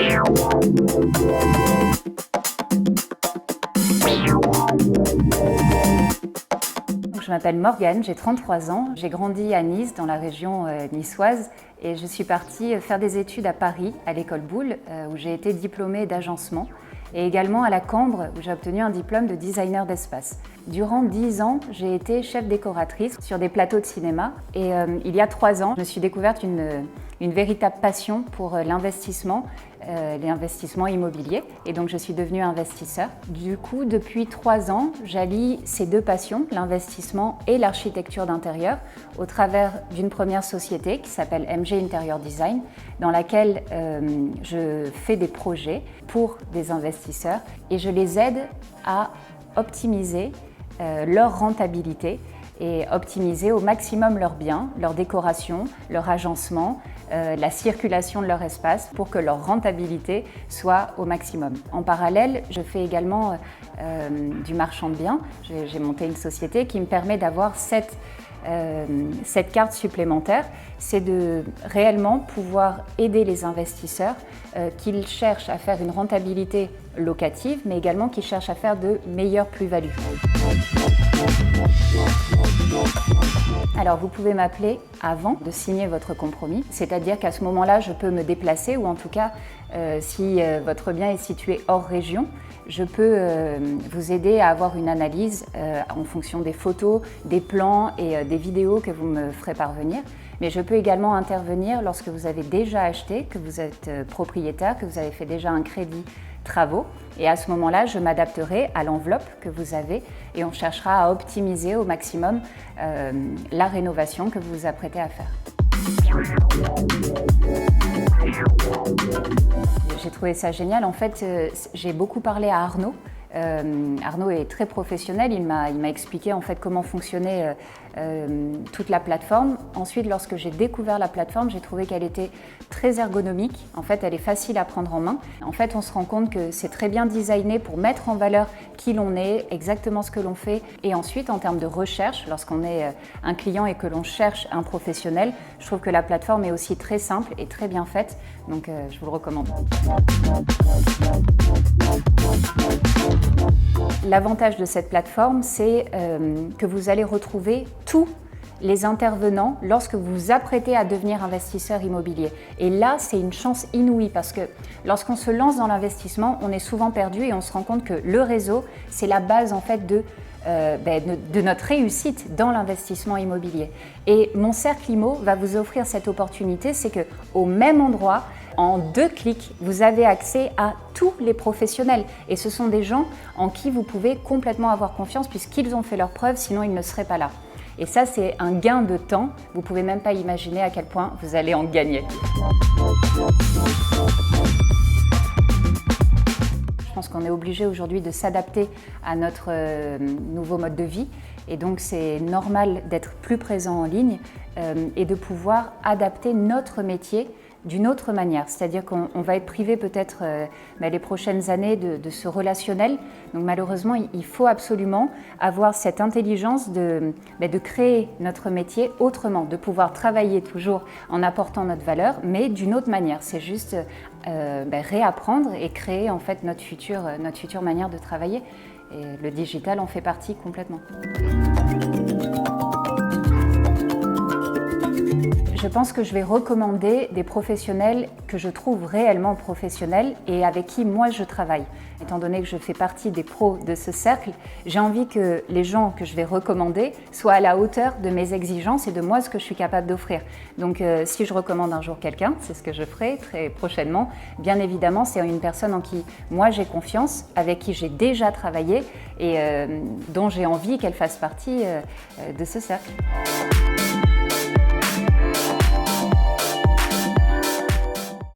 Je m'appelle Morgane, j'ai 33 ans. J'ai grandi à Nice, dans la région niçoise, et je suis partie faire des études à Paris, à l'école Boulle, où j'ai été diplômée d'agencement, et également à la Cambre, où j'ai obtenu un diplôme de designer d'espace. Durant 10 ans, j'ai été chef décoratrice sur des plateaux de cinéma, et il y a 3 ans, je me suis découverte une véritable passion pour l'investissement immobiliers, et donc je suis devenue investisseur. Du coup, depuis 3 ans, j'allie ces deux passions, l'investissement et l'architecture d'intérieur, au travers d'une première société qui s'appelle MG Interior Design, dans laquelle je fais des projets pour des investisseurs et je les aide à optimiser leur rentabilité et optimiser au maximum leurs biens, leur décoration, leur agencement, la circulation de leur espace pour que leur rentabilité soit au maximum. En parallèle, je fais également du marchand de biens. J'ai monté une société qui me permet d'avoir cette carte supplémentaire, c'est de réellement pouvoir aider les investisseurs qu'ils cherchent à faire une rentabilité locative, mais également qu'ils cherchent à faire de meilleures plus-values. Alors vous pouvez m'appeler avant de signer votre compromis, c'est-à-dire qu'à ce moment-là, je peux me déplacer, ou en tout cas, si votre bien est situé hors région, je peux vous aider à avoir une analyse en fonction des photos, des plans et des vidéos que vous me ferez parvenir. Mais je peux également intervenir lorsque vous avez déjà acheté, que vous êtes propriétaire, que vous avez fait déjà un crédit travaux. Et à ce moment-là, je m'adapterai à l'enveloppe que vous avez et on cherchera à optimiser au maximum la rénovation que vous vous apprêtez à faire. J'ai trouvé ça génial. En fait, j'ai beaucoup parlé à Arnaud. Arnaud est très professionnel, il m'a expliqué en fait comment fonctionnait toute la plateforme. Ensuite, lorsque j'ai découvert la plateforme, j'ai trouvé qu'elle était très ergonomique. En fait, elle est facile à prendre en main. En fait, on se rend compte que c'est très bien designé pour mettre en valeur qui l'on est, exactement ce que l'on fait. Et ensuite, en termes de recherche, lorsqu'on est un client et que l'on cherche un professionnel, je trouve que la plateforme est aussi très simple et très bien faite. Donc, je vous le recommande. L'avantage de cette plateforme, c'est que vous allez retrouver tous les intervenants lorsque vous vous apprêtez à devenir investisseur immobilier. Et là, c'est une chance inouïe parce que lorsqu'on se lance dans l'investissement, on est souvent perdu et on se rend compte que le réseau, c'est la base en fait de notre réussite dans l'investissement immobilier. Et Mon Cercle Immo va vous offrir cette opportunité, c'est qu'au même endroit, en 2 clics, vous avez accès à tous les professionnels. Et ce sont des gens en qui vous pouvez complètement avoir confiance puisqu'ils ont fait leurs preuves, sinon ils ne seraient pas là. Et ça, c'est un gain de temps. Vous ne pouvez même pas imaginer à quel point vous allez en gagner. Je pense qu'on est obligé aujourd'hui de s'adapter à notre nouveau mode de vie. Et donc, c'est normal d'être plus présent en ligne et de pouvoir adapter notre métier d'une autre manière, c'est-à-dire qu'on va être privé peut-être les prochaines années de ce relationnel. Donc malheureusement, il faut absolument avoir cette intelligence de créer notre métier autrement, de pouvoir travailler toujours en apportant notre valeur, mais d'une autre manière. C'est juste réapprendre et créer en fait notre future manière de travailler. Et le digital en fait partie complètement. Je pense que je vais recommander des professionnels que je trouve réellement professionnels et avec qui moi je travaille. Étant donné que je fais partie des pros de ce cercle, j'ai envie que les gens que je vais recommander soient à la hauteur de mes exigences et de moi ce que je suis capable d'offrir. Donc si je recommande un jour quelqu'un, c'est ce que je ferai très prochainement, bien évidemment c'est une personne en qui moi j'ai confiance, avec qui j'ai déjà travaillé et dont j'ai envie qu'elle fasse partie de ce cercle.